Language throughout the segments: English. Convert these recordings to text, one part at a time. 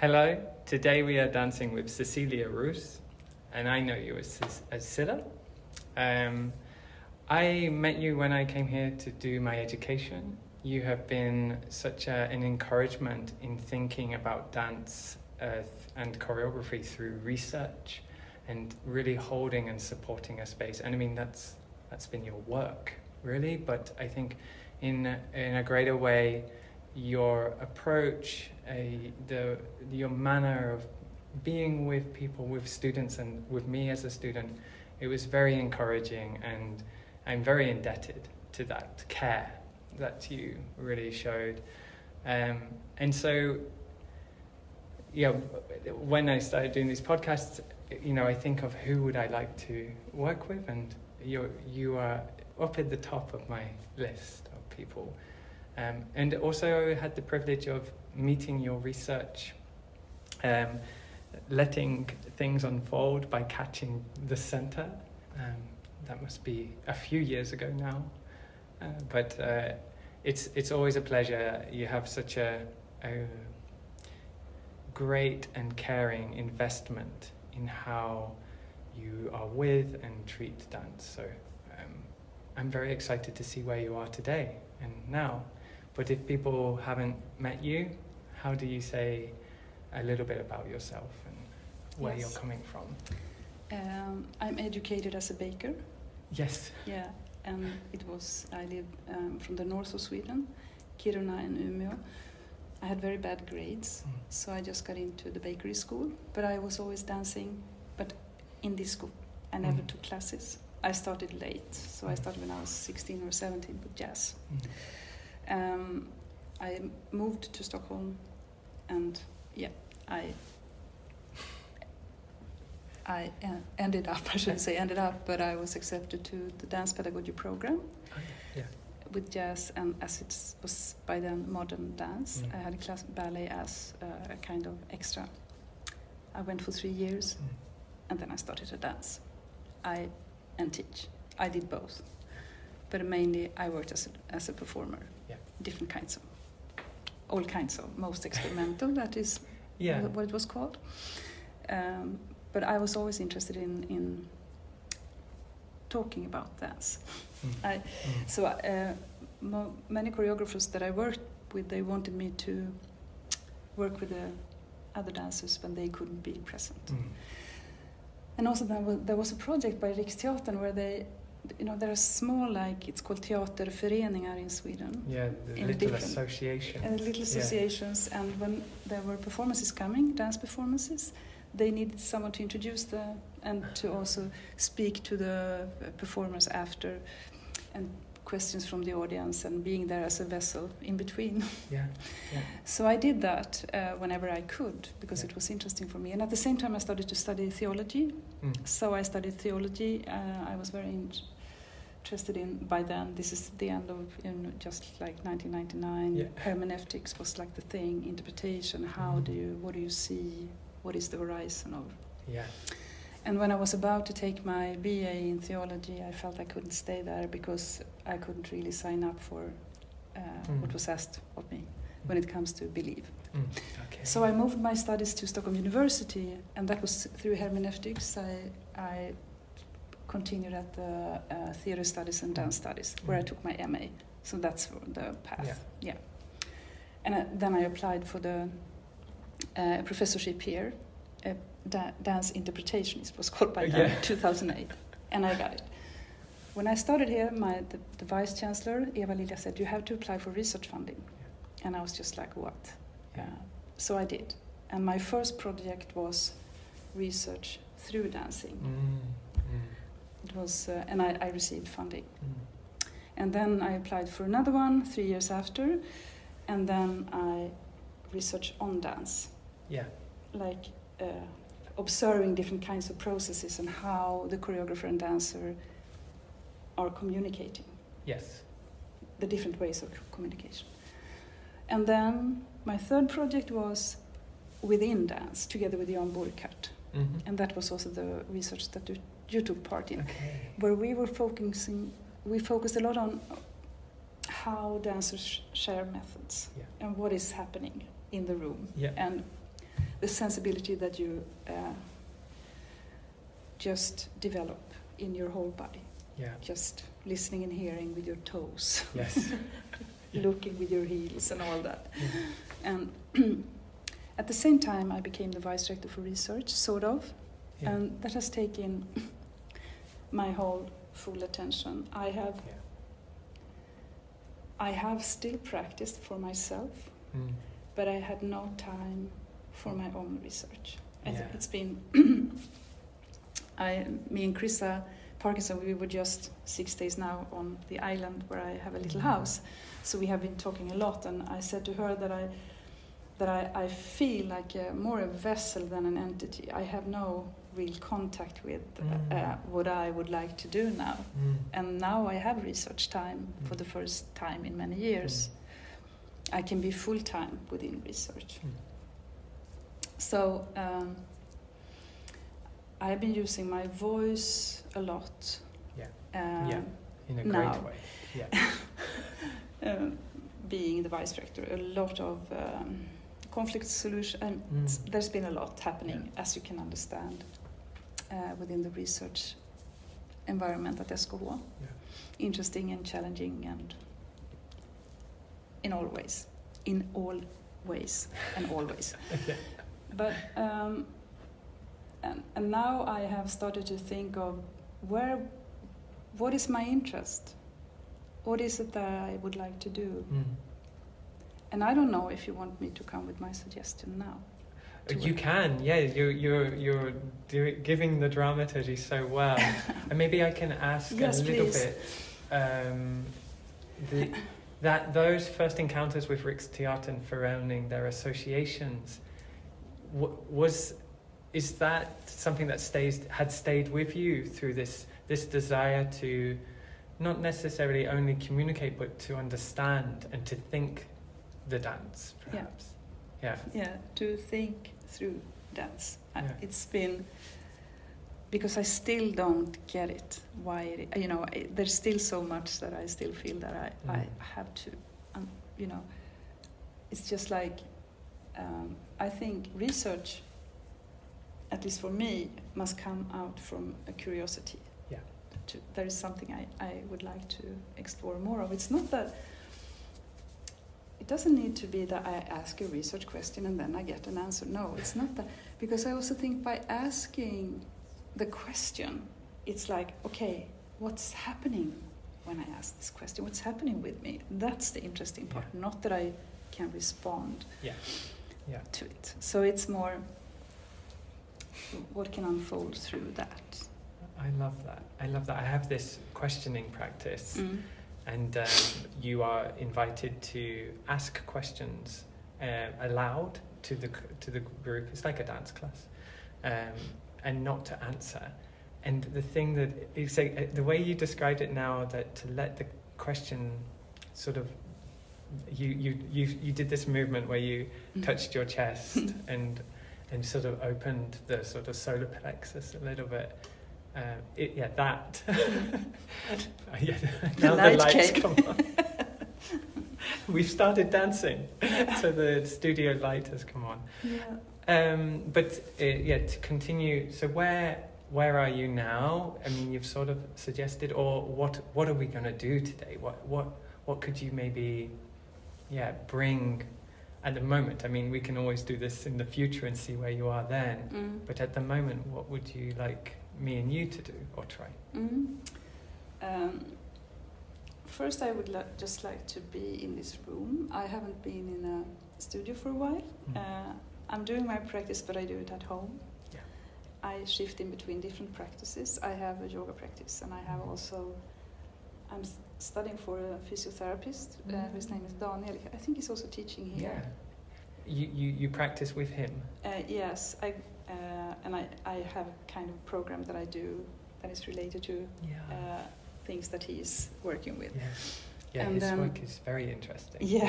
Hello, today we are dancing with Cecilia Roos, and I know you as Scylla. I met you when I came here to do my education. You have been such an encouragement in thinking about dance and choreography through research and really holding and supporting a space. And I mean, that's been your work, really, but I think in a greater way, your approach, your manner of being with people, with students, and with me as a student, it was very encouraging, and I'm very indebted to that care that you really showed. And so, yeah, when I started doing these podcasts, I think of who would I like to work with, and you are up at the top of my list of people. And also had the privilege of meeting your research, letting things unfold by catching the center. That must be a few years ago now, but it's always a pleasure. You have such a great and caring investment in how you are with and treat dance. So I'm very excited to see where you are today and now. But if people haven't met you, how do you say a little bit about yourself and where you're coming from? I'm educated as a baker. Yes. Yeah, and I live from the north of Sweden, Kiruna and Umeå. I had very bad grades, so I just got into the bakery school. But I was always dancing, but in this school. I never took classes. I started late, so I started when I was 16 or 17 with jazz. I moved to Stockholm, and I ended up, I shouldn't say ended up, but I was accepted to the dance pedagogy program with jazz, and as it was by then modern dance. I had a class ballet as a kind of extra. I went for 3 years, and then I started to dance and teach. I did both, but mainly I worked as a performer. Different kinds of, all kinds of, most experimental, that is what it was called. But I was always interested in talking about dance. Many choreographers that I worked with, they wanted me to work with the other dancers when they couldn't be present. And also there was a project by Riksteatern where they, there are small, it's called teaterföreningar in Sweden. Yeah, the little associations. Little associations, and when there were performances coming, dance performances, they needed someone to introduce and to also speak to the performers after, and questions from the audience, and being there as a vessel in between. So I did that whenever I could, because it was interesting for me. And at the same time I started to study theology. So I studied theology. I was very interested in, by then, this is the end of just like 1999, hermeneutics was like the thing, interpretation, what do you see, what is the horizon of. And when I was about to take my BA in theology, I felt I couldn't stay there because I couldn't really sign up for what was asked of me when it comes to believe. So I moved my studies to Stockholm University, and that was through hermeneutics. I continued at the theater studies and dance studies, where I took my MA. So that's the path. And then I applied for the professorship here. Dance interpretation, it was called by then, 2008, and I got it. When I started here, the vice chancellor, Eva Lilja, said, you have to apply for research funding. And I was just like, what? So I did. And my first project was research through dancing. It was, and I received funding. And then I applied for another one 3 years after, and then I researched on dance. Observing different kinds of processes and how the choreographer and dancer are communicating. The different ways of communication. And then my third project was within dance, together with Jan Burkhardt. And that was also the research that you took part in, where we focused a lot on how dancers share methods and what is happening in the room. And the sensibility that you just develop in your whole body. Yeah. Just listening and hearing with your toes. Yes. Looking with your heels and all that. Yeah. And at the same time, I became the vice director for research, sort of. Yeah. And that has taken my whole full attention. I have still practiced for myself, but I had no time for my own research. Yeah. It's been, me and Chrysa Parkinson, we were just 6 days now on the island where I have a little house. So we have been talking a lot, and I said to her that I feel like more a vessel than an entity. I have no real contact with what I would like to do now. And now I have research time for the first time in many years. I can be full-time within research. So I've been using my voice a lot. In a now. great way. Yeah. Being the vice director, a lot of conflict solution, and there's been a lot happening, as you can understand, within the research environment at SKH. Yeah. Interesting and challenging, and in all ways and always. Yeah. But and now I have started to think of what is my interest? What is it that I would like to do? And I don't know if you want me to come with my suggestion now. You can, yeah. You're giving the dramaturgy so well, and maybe I can ask a little bit. That those first encounters with Riksteatern Förening, their associations, is that something that had stayed with you through this desire to not necessarily only communicate, but to understand and to think the dance, perhaps? Yeah, to think through dance. It's been, because I still don't get it. Why? There's still so much that I still feel that I have to. It's just like I think research, at least for me, must come out from a curiosity. Yeah. There is something I would like to explore more of. It's not that. It doesn't need to be that I ask a research question and then I get an answer. No, it's not that. Because I also think by asking the question, it's like, okay, what's happening when I ask this question? What's happening with me? That's the interesting part, not that I can respond to it. So it's more what can unfold through that. I love that. I have this questioning practice. And you are invited to ask questions aloud to the group. It's like a dance class, and not to answer. And the thing that is the way you described it now, that to let the question sort of you did this movement where you touched your chest and sort of opened the sort of solar plexus a little bit. That. Now the lights come on. We've started dancing, so the studio light has come on. To continue. So where are you now? I mean, you've sort of suggested, or what are we going to do today? What could you maybe, bring at the moment? I mean, we can always do this in the future and see where you are then. But at the moment, what would you like me and you to do or try? First, I would just like to be in this room. I haven't been in a studio for a while. I'm doing my practice, but I do it at home. I shift in between different practices. I have a yoga practice, and I have also, I'm studying for a physiotherapist whose name is Daniel. I think he's also teaching here. You practice with him? Yes, and I have a kind of program that I do that is related to things that he's working with. And his work is very interesting.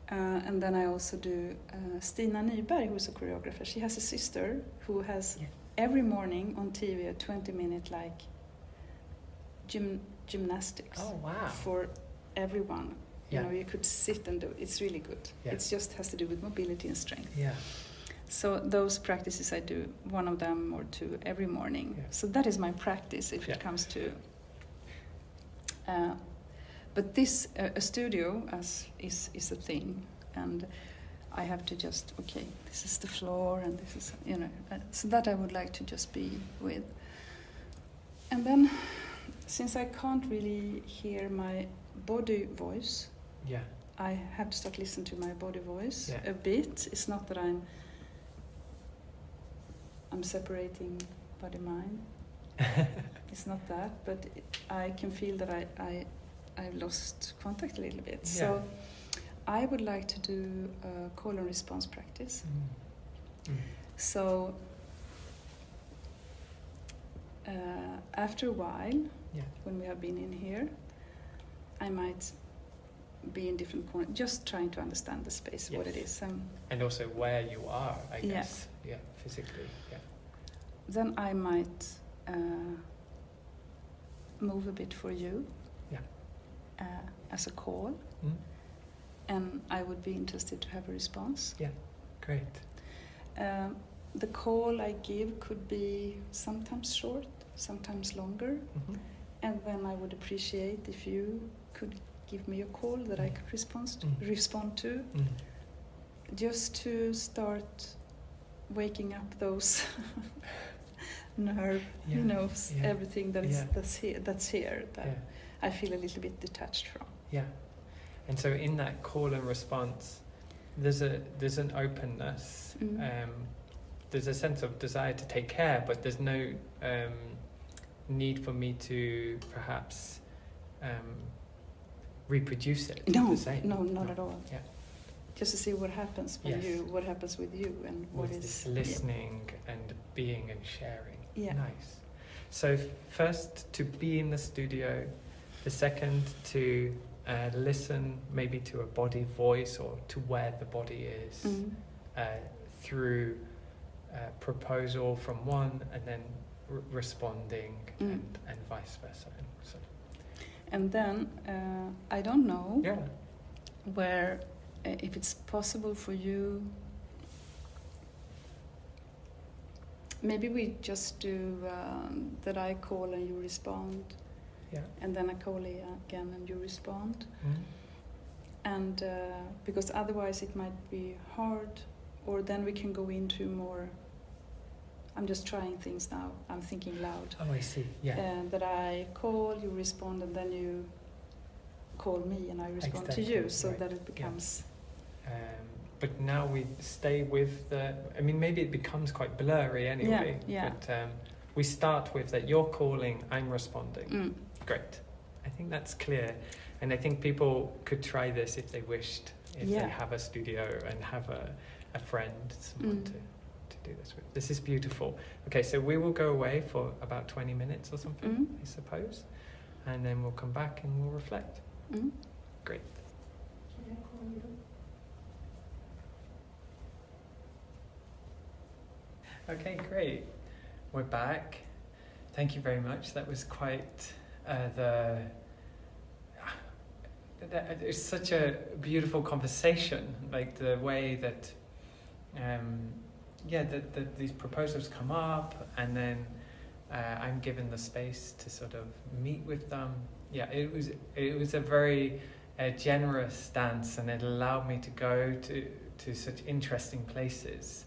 And then I also do Stina Nyberg, who's a choreographer. She has a sister who has every morning on TV a 20-minute gymnastics Oh, wow. for everyone You know, you could sit and do it. It's really good. Yeah. It just has to do with mobility and strength. Yeah. So those practices I do, one of them or two every morning. Yeah. So that is my practice if it comes to. But this a studio is a thing, and I have to just this is the floor and this is so that I would like to just be with. And then, since I can't really hear my body voice, I have to start listening to my body voice a bit. It's not that I'm separating body mind. It's not that, but I can feel that I've lost contact a little bit. Yeah. So I would like to do a call and response practice. So after a while, when we have been in here, I might be in different corners, just trying to understand the space, what it is. And also where you are, I guess. Yeah, physically. Yeah. Then I might move a bit for you as a call. And I would be interested to have a response. Yeah, great. The call I give could be sometimes short, sometimes longer. And then I would appreciate if you could give me a call that I could respond to. Just to start waking up those nerve, everything that's here that I feel a little bit detached from. Yeah. And so in that call and response, there's an openness. There's a sense of desire to take care, but there's no need for me to perhaps reproduce it. No, not at all. Yeah. Just to see what happens what happens with you, and what with is this listening and being and sharing. Yeah. Nice. So first to be in the studio, the second to listen maybe to a body voice or to where the body is through proposal from one and then responding and vice versa. So. And then I don't know Yeah. where if it's possible for you. Maybe we just do that I call and you respond. Yeah. And then I call again and you respond. And because otherwise it might be hard, or then we can go into more. I'm just trying things now. I'm thinking loud. Oh, I see. Yeah. That I call, you respond, and then you call me and I respond Exactly. to you, so Right. that it becomes. But now we stay with the. I mean, maybe it becomes quite blurry anyway. Yeah. But we start with that. You're calling, I'm responding. Great. I think that's clear, and I think people could try this if they wished. If they have a studio and have a friend, someone to do this with. This is beautiful. Okay, so we will go away for about 20 minutes or something, I suppose, and then we'll come back and we'll reflect. Great. Can I call you? Okay, great. We're back. Thank you very much. That was quite it's such a beautiful conversation, like the way that that these proposals come up, and then I'm given the space to sort of meet with them. Yeah, it was a very generous dance, and it allowed me to go to such interesting places.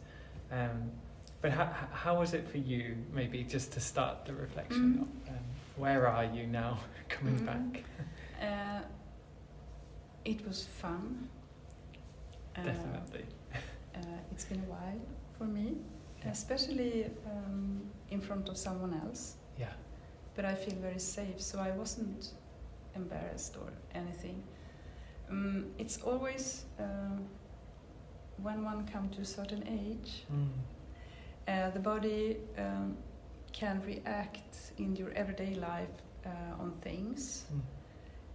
But how was it for you? Maybe just to start the reflection of where are you now coming back? It was fun. Definitely. It's been a while for me, especially in front of someone else. Yeah. But I feel very safe, so I wasn't embarrassed or anything. It's always when one comes to a certain age, the body can react in your everyday life on things.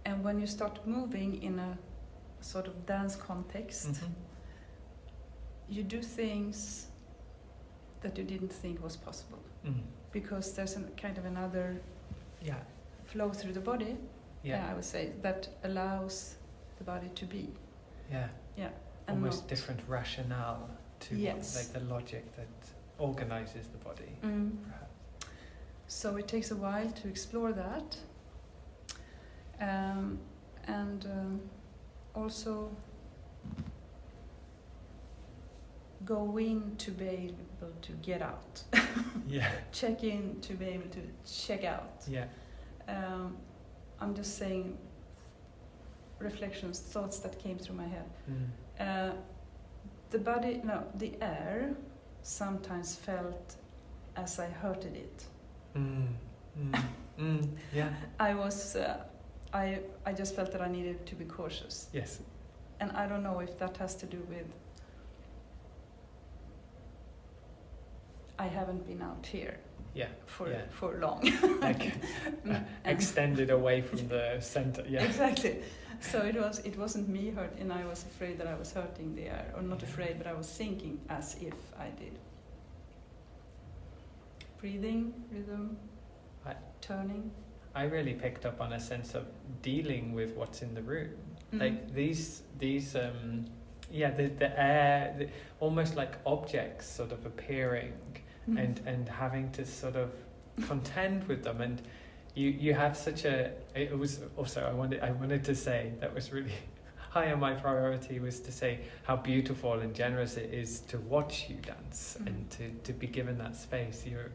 And when you start moving in a sort of dance context, you do things that you didn't think was possible. Because there's a kind of another flow through the body, I would say, that allows the body to be. Yeah. Yeah. And Almost not different rationale to Yes. like the logic that organizes the body, perhaps. So it takes a while to explore that, and also go in to be able to get out. Yeah. Check in to be able to check out. Yeah. I'm just saying reflections, thoughts that came through my head. The air sometimes felt as I hurted it. Yeah. I just felt that I needed to be cautious. Yes. And I don't know if that has to do with I haven't been out here for long. Like extended away from the center. Yeah. Exactly. So it wasn't me hurt, and I was afraid that I was hurting the air, or not afraid, but I was thinking as if I did. Breathing, rhythm, turning. I really picked up on a sense of dealing with what's in the room. Like these the air, almost like objects sort of appearing and having to sort of contend with them. And you have such a, it was also, I wanted to say that was really high on my priority, was to say how beautiful and generous it is to watch you dance and to be given that space. You're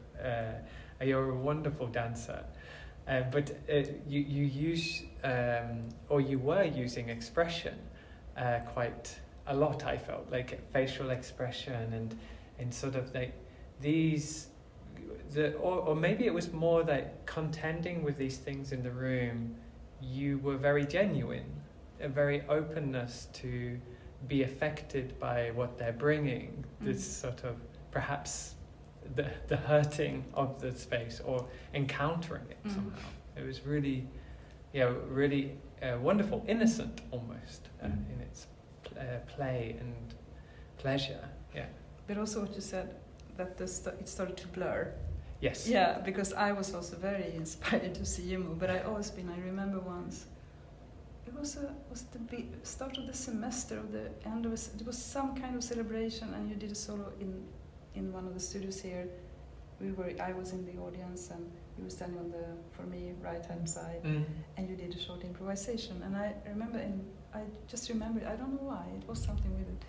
a wonderful dancer. But you use, or you were using expression quite a lot, I felt, like facial expression and sort of like these, or maybe it was more that contending with these things in the room, you were very genuine, a very openness to be affected by what they're bringing, this sort of perhaps the hurting of the space or encountering it somehow. It was really, really wonderful, innocent almost in its play and pleasure. Yeah. But also what you said, that it started to blur. Yes. Yeah, because I was also very inspired to see you move. But I remember once, was the start of the semester, or the end of it was some kind of celebration, and you did a solo in one of the studios here. I was in the audience, and you were standing on the, for me, right-hand side, and you did a short improvisation. And I remember, I just remembered, I don't know why, it was something with it.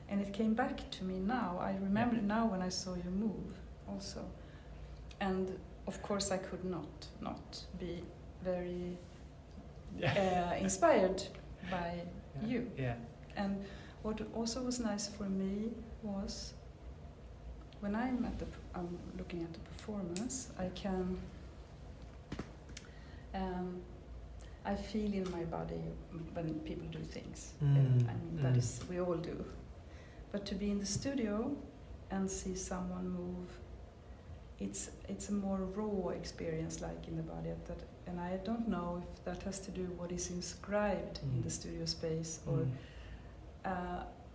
And it came back to me now. I remember now when I saw you move also. And of course I could not be very inspired by you. Yeah. And what also was nice for me was when I'm looking at the performance, I feel in my body when people do things. That is, we all do. But to be in the studio and see someone move, it's a more raw experience, like in the body. And I don't know if that has to do with what is inscribed in the studio space, or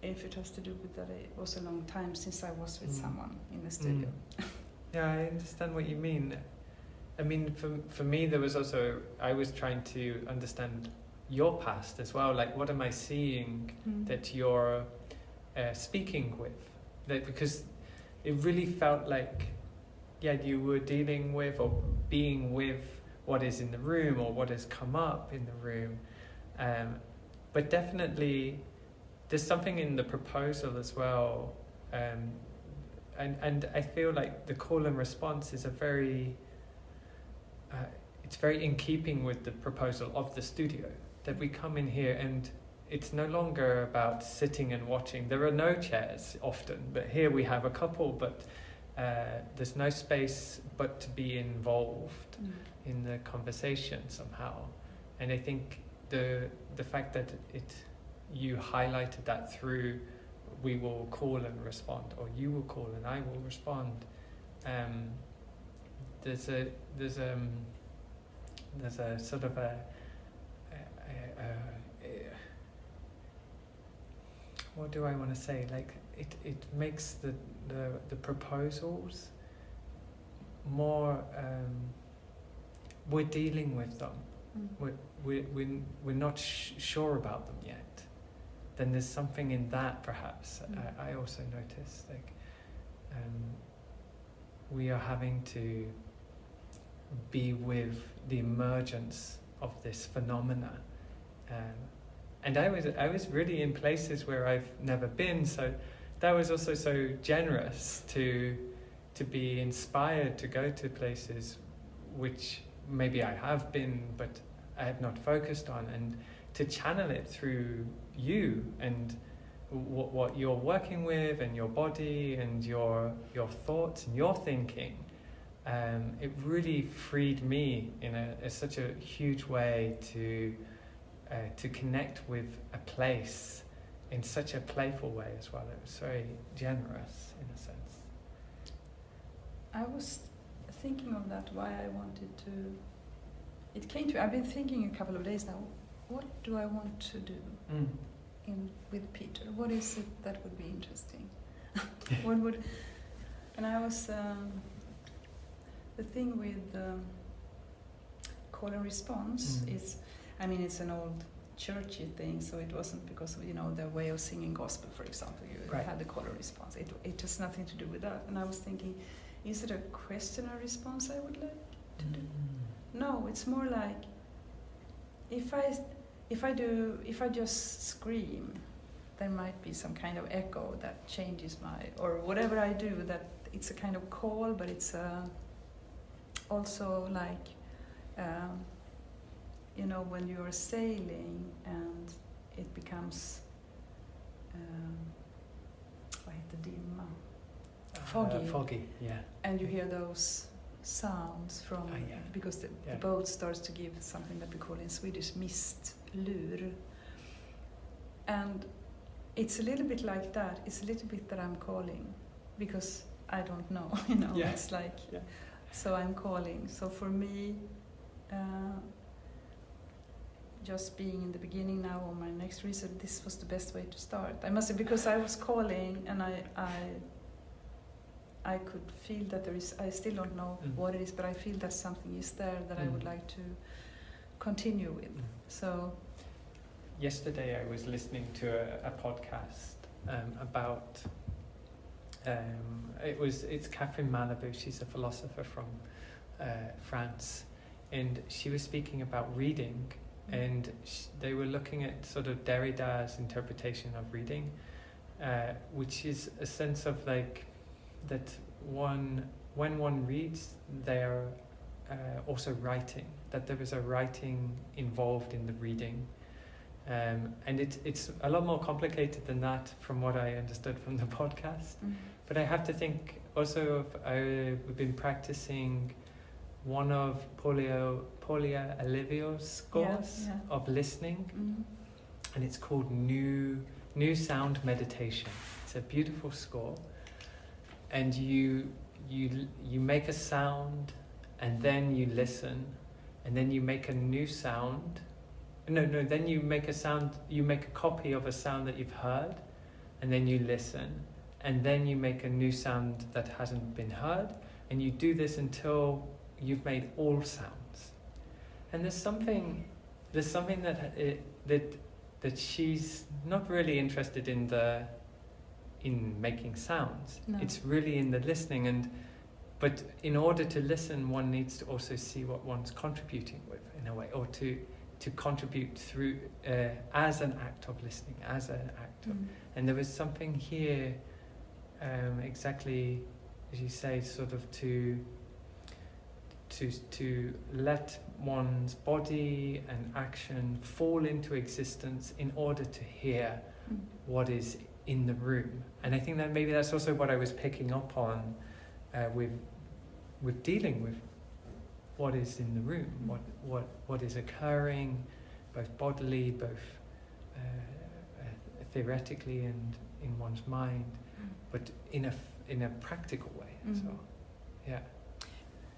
if it has to do with that it was a long time since I was with someone in the studio. Yeah, I understand what you mean. I mean, for me, there was also, I was trying to understand your past as well. Like, what am I seeing that you're speaking with? That, because it really felt like, you were dealing with or being with what is in the room or what has come up in the room. But definitely, there's something in the proposal as well. And I feel like the call and response is it's very in keeping with the proposal of the studio, that we come in here and it's no longer about sitting and watching. There are no chairs often, but here we have a couple, but there's no space but to be involved in the conversation somehow. And I think the fact that you highlighted that through we will call and respond, or you will call and I will respond. There's a sort of what do I want to say? Like it makes the proposals more. We're dealing with them. we're not sure about them yet, then there's something in that perhaps. I also notice like we are having to be with the emergence of this phenomena, and I was really in places where I've never been, so that was also so generous to be inspired to go to places which maybe I have been but I have not focused on, and to channel it through you and what you're working with and your body and your thoughts and your thinking. It really freed me in such a huge way to connect with a place in such a playful way as well. It was very generous in a sense. I was thinking of that, why I wanted to... It came to me, I've been thinking a couple of days now, what do I want to do with Peter? What is it that would be interesting? What would... And I was... the thing with call and response is, I mean, it's an old churchy thing, so it wasn't because of, the way of singing gospel, for example, you had the call and response. It has nothing to do with that. And I was thinking, is it a question or response I would like to do? No, it's more like if I just scream, there might be some kind of echo that changes or whatever I do, that it's a kind of call, but it's also like when you're sailing and it becomes foggy, yeah, and you hear those sounds from because the boat starts to give something that we call in Swedish mistlur, and it's a little bit like that. It's a little bit that I'm calling because I don't know, it's like so I'm calling. So for me, just being in the beginning now on my next research, this was the best way to start. I must say, because I was calling and I could feel that there is, I still don't know what it is, but I feel that something is there that I would like to continue with. So yesterday I was listening to a podcast about it's Catherine Malabou. She's a philosopher from France, and she was speaking about reading, and they were looking at sort of Derrida's interpretation of reading, which is a sense of like that when one reads, they're also writing, that there is a writing involved in the reading. And it's a lot more complicated than that from what I understood from the podcast. But I have to think also we've been practicing one of Pauline Oliveros' scores of listening, and it's called New Sound Meditation. It's a beautiful score, and you make a sound, and then you listen, and then you make a new sound. Then you make a sound, you make a copy of a sound that you've heard, and then you listen, and then you make a new sound that hasn't been heard, and you do this until you've made all sounds. And there's something that she's not really interested in making sounds. No. It's really in the listening, but in order to listen, one needs to also see what one's contributing with in a way, or to contribute through as an act of listening, as an act of, and there was something here, exactly as you say, sort of to let one's body and action fall into existence in order to hear what is in the room. And I think that maybe that's also what I was picking up on with dealing with what is in the room, what is occurring, both bodily, both theoretically and in one's mind, but in a practical way as well. Yeah.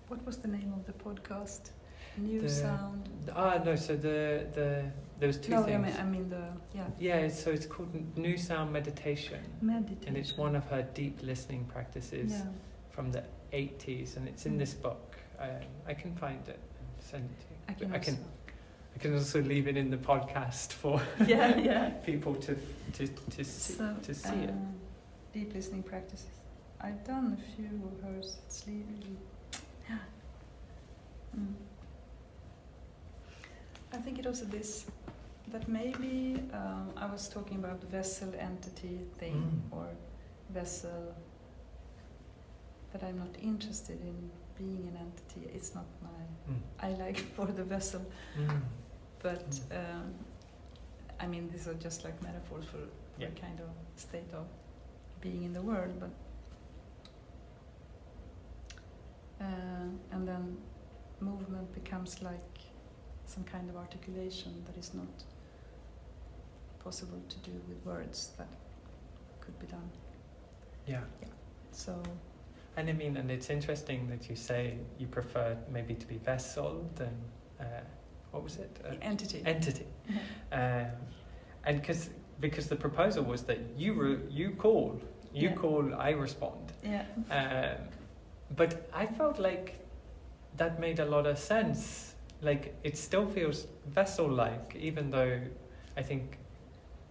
What was the name of the podcast? New Sound. No. So there was two things. I mean the Yeah. So it's called New Sound Meditation. And it's one of her deep listening practices from the 80s, and it's in this book. I can find it and send it to you. I can also leave it in the podcast for people to see it. Deep listening practices. I've done a few of hers. It's really, I think it also this, that maybe I was talking about the vessel entity thing, or vessel, that I'm not interested in being an entity. It's not my, I like for the vessel, but I mean, these are just like metaphors for a kind of state of being in the world, but and then movement becomes like some kind of articulation that is not possible to do with words, that could be done. So, and I mean, and it's interesting that you say you prefer maybe to be vessel than what was it? Entity. And because the proposal was that you call, I respond. But I felt like that made a lot of sense. Like, it still feels vessel-like, even though I think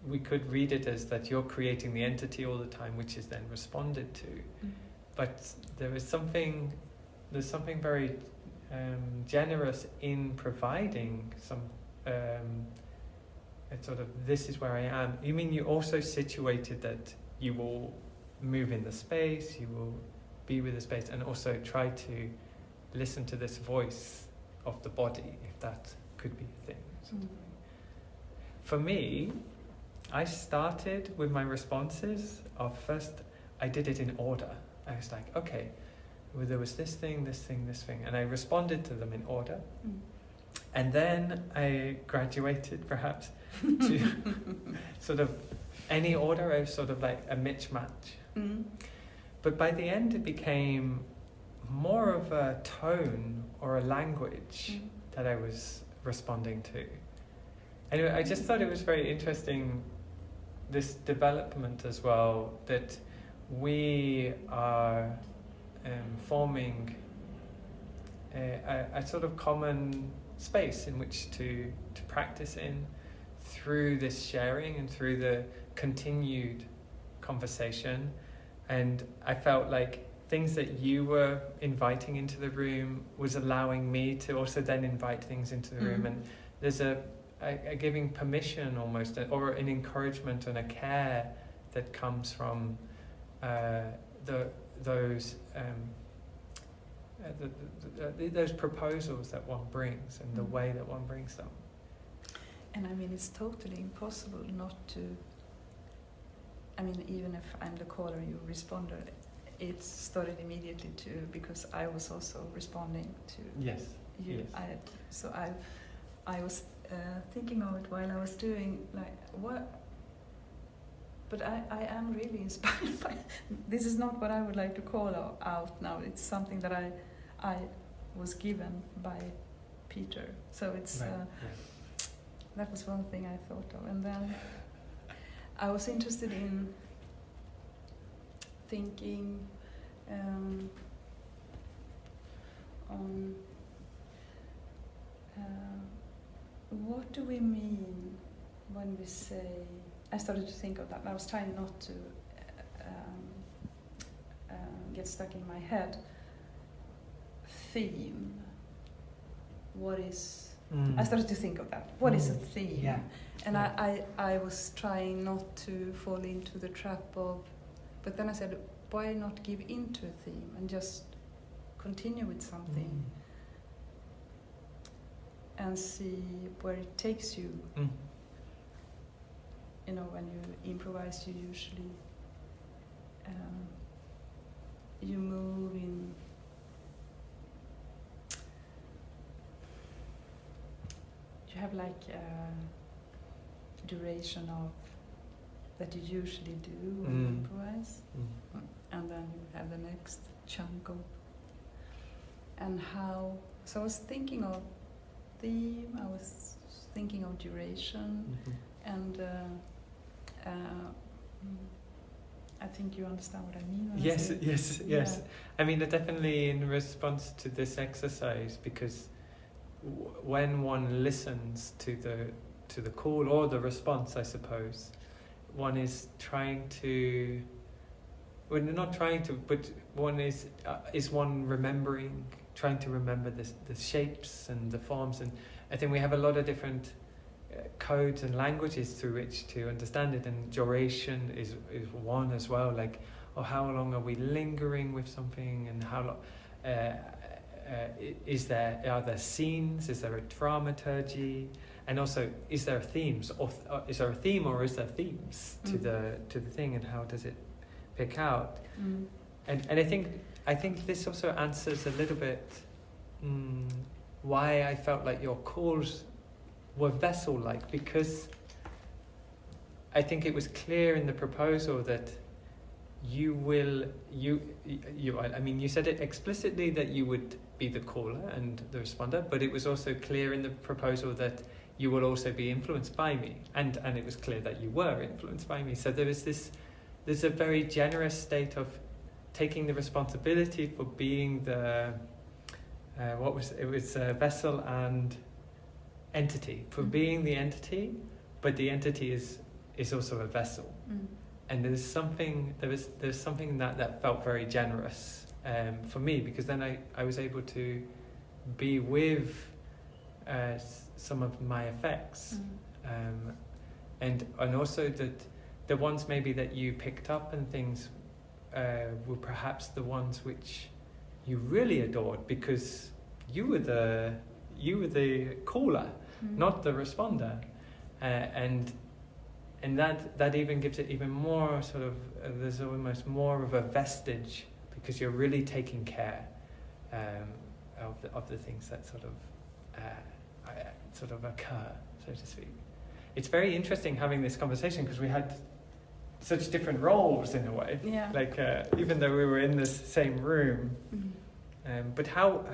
we could read it as that you're creating the entity all the time, which is then responded to. But there's something very generous in providing some a sort of, this is where I am. You mean you also situated that you will move in the space, you will be with the space, and also try to listen to this voice of the body, if that could be a thing. For me, I started with my responses of first, I did it in order. I was like, okay, well, there was this thing, and I responded to them in order. And then I graduated perhaps to sort of any order. I was sort of like a mismatch. But by the end it became more of a tone or a language that I was responding to. Anyway, I just thought it was very interesting, this development as well, that we are forming a sort of common space in which to practice in, through this sharing and through the continued conversation. And I felt like things that you were inviting into the room was allowing me to also then invite things into the room. And there's a giving permission almost, or an encouragement and a care that comes from those proposals that one brings, and the way that one brings them. And I mean, it's totally impossible not to, I mean, even if I'm the caller, you responder, it started immediately too, because I was also responding to you. Yes. I was thinking of it while I was doing, like, what? But I am really inspired by, this is not what I would like to call out now. It's something that I was given by Peter. So it's that was one thing I thought of. And then I was interested in thinking on what do we mean when we say, I started to think of that. I was trying not to get stuck in my head. Theme. What is... I started to think of that. What is a theme? Yeah. And I was trying not to fall into the trap of... But then I said, why not give into a theme and just continue with something and see where it takes you. You know, when you improvise, you usually you move in. You have like a duration of that you usually do when you improvise, and then you have the next chunk of. And how? So I was thinking of theme. I was thinking of duration, and. I think you understand what I mean when I say Yes. I mean, definitely in response to this exercise, because when one listens to the call or the response, I suppose, one is trying to. Well, not trying to, but one is one remembering, trying to remember the shapes and the forms, and I think we have a lot of different codes and languages through which to understand it, and duration is one as well. Like, how long are we lingering with something, and how long are there scenes? Is there a dramaturgy? And also, is there themes? Or is there a theme, or is there themes to the thing? And how does it pick out? And I think this also answers a little bit why I felt like your calls were vessel-like, because I think it was clear in the proposal that you said it explicitly that you would be the caller and the responder, but it was also clear in the proposal that you will also be influenced by me, and it was clear that you were influenced by me. So there's a very generous state of taking the responsibility for being the vessel and entity, for being the entity, but the entity is also a vessel. And there's something that felt very generous for me, because then I was able to be with some of my effects, and also that the ones maybe that you picked up and things were perhaps the ones which you really adored, because you were the caller, not the responder, and that even gives it even more sort of there's almost more of a vestige, because you're really taking care of the things that sort of occur, so to speak. It's very interesting having this conversation, because we had such different roles in a way. Yeah. Like even though we were in this same room, but how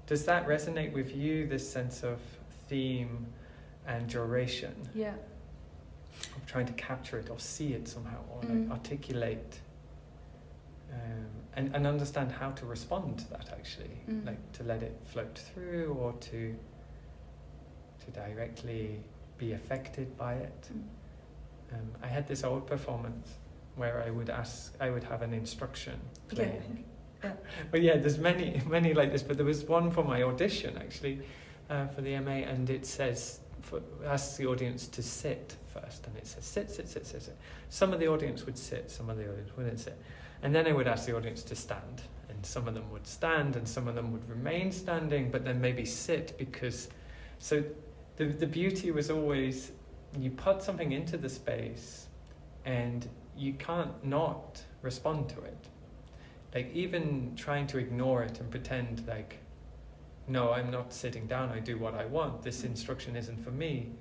does that resonate with you? This sense of theme and duration. Yeah. Of trying to capture it or see it somehow, or like articulate, and understand how to respond to that actually, like to let it float through, or to directly be affected by it. I had this old performance where I would have an instruction playing. Yeah. But yeah, there's many like this, but there was one for my audition actually, for the MA, and it says, asks the audience to sit first, and it says sit. Some of the audience would sit, some of the audience wouldn't sit. And then I would ask the audience to stand, and some of them would stand, and some of them would remain standing, but then maybe sit, because... So the beauty was always, you put something into the space, and you can't not respond to it. Like, even trying to ignore it and pretend like, no, I'm not sitting down, I do what I want, this instruction isn't for me,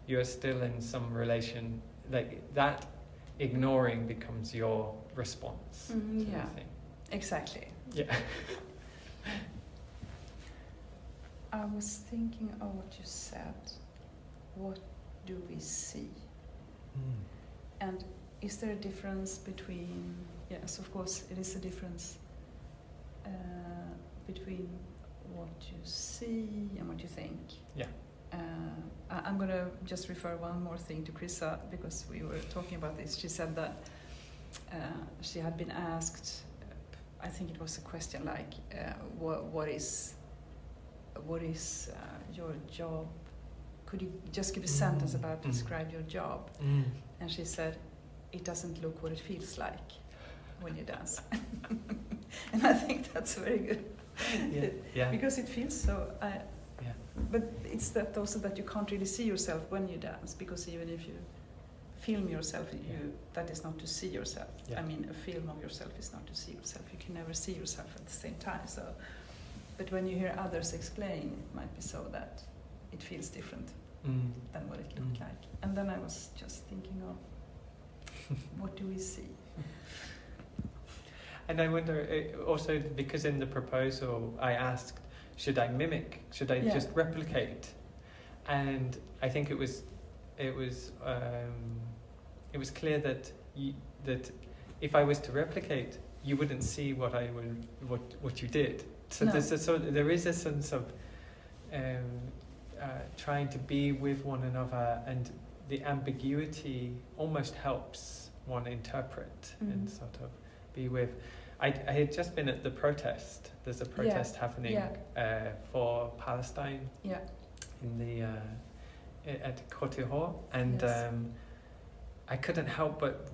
you're still in some relation, like that ignoring becomes your response. Yeah, exactly. Yeah. I was thinking of what you said. What do we see? And is there a difference between... Yes, of course, it is a difference between what you see and what you think. Yeah. I'm going to just refer one more thing to Chrysa, because we were talking about this. She said that she had been asked, I think it was a question like, what is your job? Could you just give a sentence about describe your job? And she said, it doesn't look what it feels like when you dance. And I think that's very good. Yeah. Because it feels so... But it's that also that you can't really see yourself when you dance, because even if you film yourself, that is not to see yourself. I mean, a film of yourself is not to see yourself. You can never see yourself at the same time. So, but when you hear others explain, it might be so that it feels different than what it looked like. And then I was just thinking of, what do we see? And I wonder, also, because in the proposal I asked, should I mimic? Should I just replicate? And I think it was clear that that if I was to replicate, you wouldn't see what you did. So there is a sense of trying to be with one another, and the ambiguity almost helps one interpret and sort of be with. I had just been at the protest. There's a protest happening for Palestine in the at Côte and I couldn't help but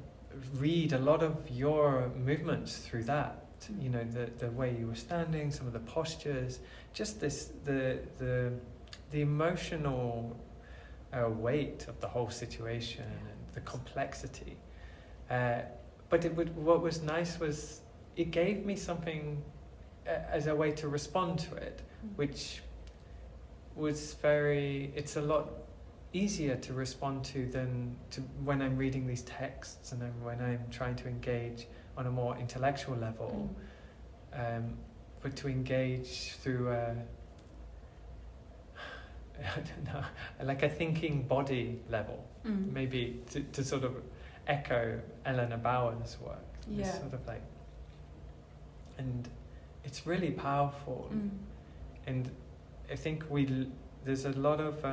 read a lot of your movements through that. You know, the way you were standing, some of the postures, just the emotional weight of the whole situation and the complexity. But what was nice was it gave me something as a way to respond to it, which was it's a lot easier to respond to than to when I'm reading these texts and when I'm trying to engage on a more intellectual level, but to engage through I don't know, like a thinking body level, maybe to sort of echo Eleanor Bauer's work. It's sort of like, and it's really powerful. And I think there's a lot of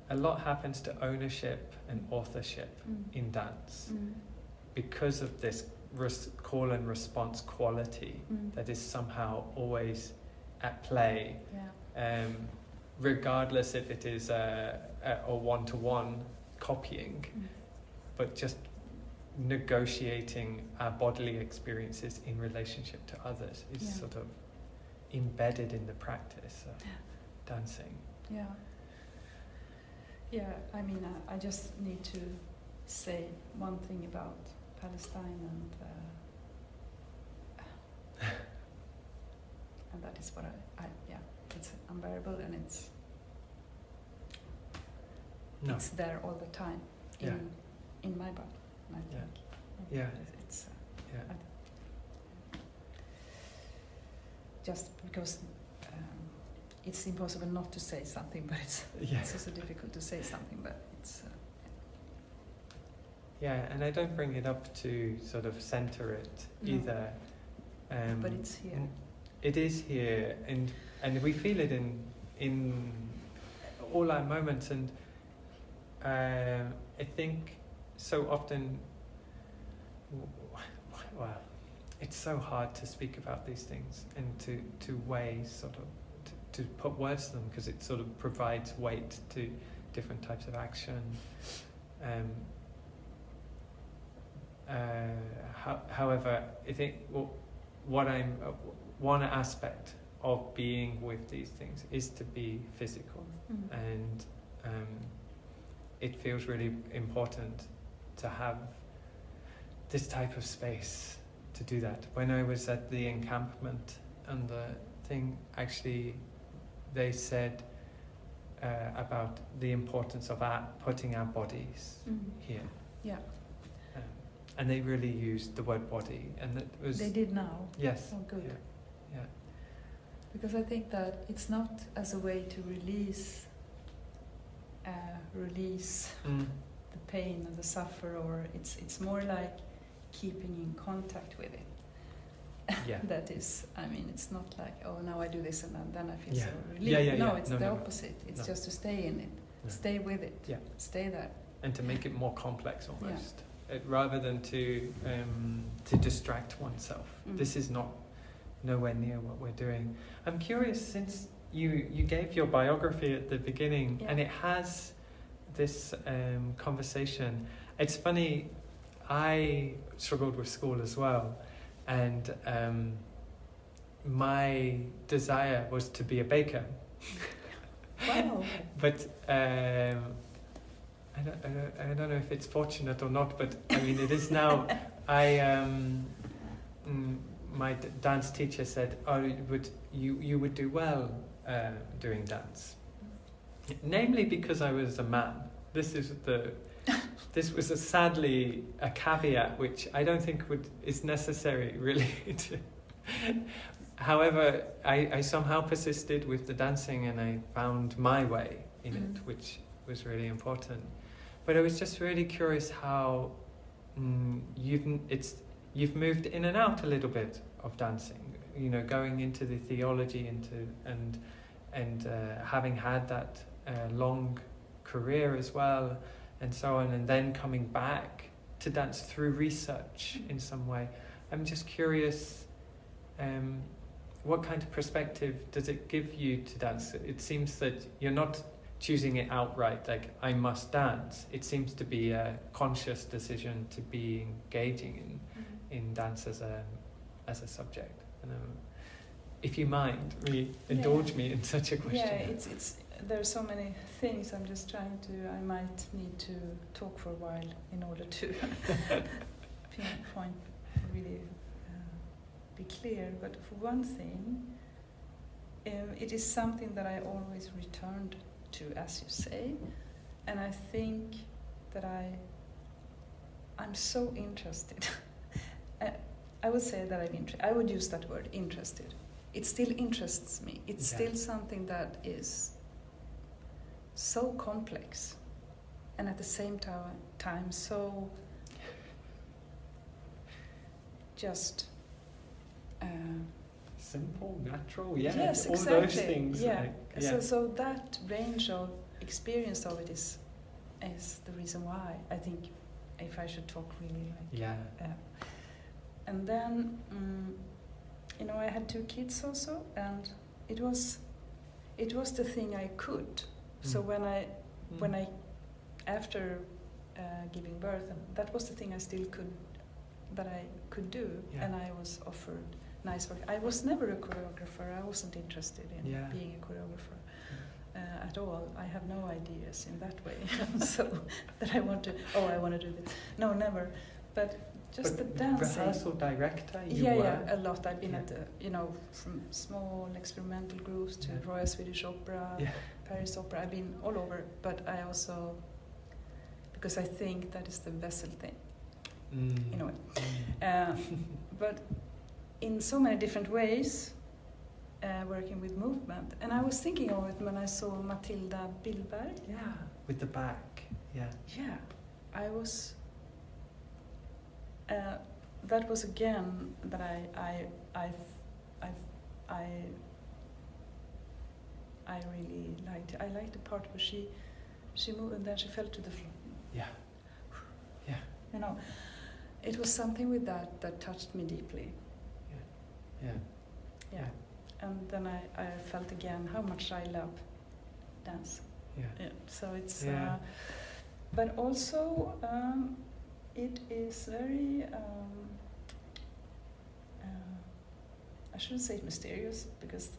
a lot happens to ownership and authorship in dance because of this call and response quality that is somehow always at play, regardless if it is a one-to-one copying, but just negotiating our bodily experiences in relationship to others is sort of embedded in the practice of dancing. I mean, I just need to say one thing about Palestine, and that is what it's unbearable, and it's there all the time in my body, I think. It's just because it's impossible not to say something, but it's also difficult to say something, but it's and I don't bring it up to sort of center it either, but it's here. It is here, and we feel it in all our moments, and I think so often, well, it's so hard to speak about these things and to weigh sort of to put words to them, because it sort of provides weight to different types of action. However, I think one aspect of being with these things is to be physical, and it feels really important to have this type of space to do that. When I was at the encampment and the thing, actually, they said about the importance of putting our bodies here. And they really used the word body, and that was... They did now? Yes. Oh, good. Yeah. Because I think that it's not as a way to release the pain and the suffer, or it's more like keeping in contact with it. That is, I mean, it's not like, oh, now I do this and then I feel so relieved. No, it's the opposite. It's just to stay in it, stay with it, stay there. And to make it more complex almost. Rather than to distract oneself. This is nowhere near what we're doing. I'm curious, since you gave your biography at the beginning, and it has this conversation. It's funny, I struggled with school as well, and my desire was to be a baker. Wow. But I don't know if it's fortunate or not, but I mean it is now. My dance teacher said, "Oh, you would do well doing dance." Namely because I was a man. This was sadly a caveat which I don't think is necessary really. However, I somehow persisted with the dancing, and I found my way in it, which was really important. But I was just really curious how you've moved in and out a little bit of dancing. going into the theology and having had that long career as well, and so on, and then coming back to dance through research in some way. I'm just curious, what kind of perspective does it give you to dance? It seems that you're not choosing it outright, like I must dance. It seems to be a conscious decision to be engaging in dance as a subject. And if you mind, really indulge me in such a question. Yeah, there's so many things. I'm just trying to. I might need to talk for a while in order to pinpoint, really be clear. But for one thing, it is something that I always returned to, as you say, and I think that I'm so interested. I would say that I would use that word, interested. It still interests me. It's still something that is so complex, and at the same time so just simple, natural, yes, all exactly. those things. Yeah. So that range of experience of it is the reason why I think, if I should talk really and then I had 2 kids also, and it was the thing I could. So when I after giving birth, and that was the thing I could do, and I was offered nice work. I was never a choreographer. I wasn't interested in being a choreographer at all. I have no ideas in that way. So that I want to do this. No, never. But just the dancing. Rehearsal director. A lot. I've been at from small experimental groups to Royal Swedish Opera, Paris Opera. I've been all over. But I also, because I think that is the vessel thing, in a way. But in so many different ways, working with movement. And I was thinking of it when I saw Matilda Bilberg. Yeah, with the back. Yeah. Yeah, I was. That was again that I really liked. I liked the part where she moved and then she fell to the floor. Yeah. Yeah. It was something with that touched me deeply. Yeah. And then I felt again how much I love dance. Yeah. So it's. But also. It is very, I shouldn't say mysterious, because...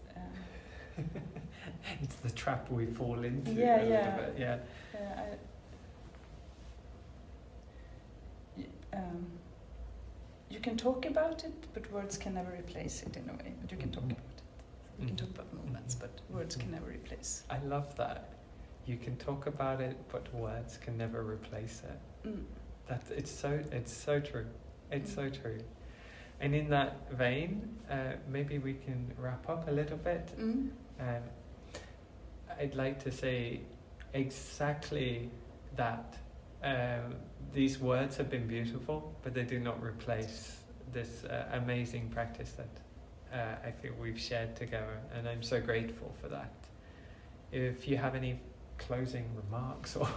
it's the trap we fall into. You can talk about it, but words can never replace it in a way. But you can talk about it. You can talk about movements, but words can never replace. I love that. You can talk about it, but words can never replace it. It's so true. It's so true. And in that vein, maybe we can wrap up a little bit. I'd like to say exactly that. These words have been beautiful, but they do not replace this amazing practice that I feel we've shared together, and I'm so grateful for that. If you have any closing remarks or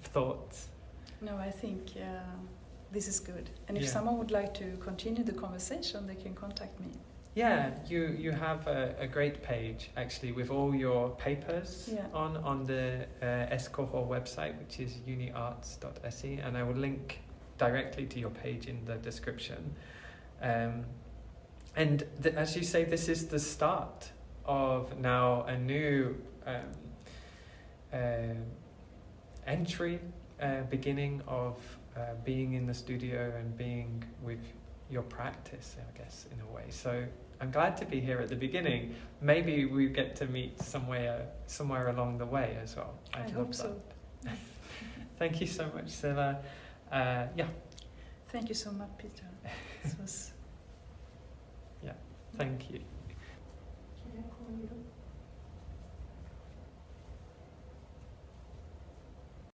thoughts. No, I think this is good. And if someone would like to continue the conversation, they can contact me. Yeah, you have a great page, actually, with all your papers on the Escohor website, which is uniarts.se, and I will link directly to your page in the description. And as you say, this is the start of now a new entry, beginning of being in the studio and being with your practice, I guess, in a way. So I'm glad to be here at the beginning. Maybe we get to meet somewhere along the way as well. I hope so. Thank you so much, Silla. Thank you so much, Peter. This was... Thank you. Can I call you?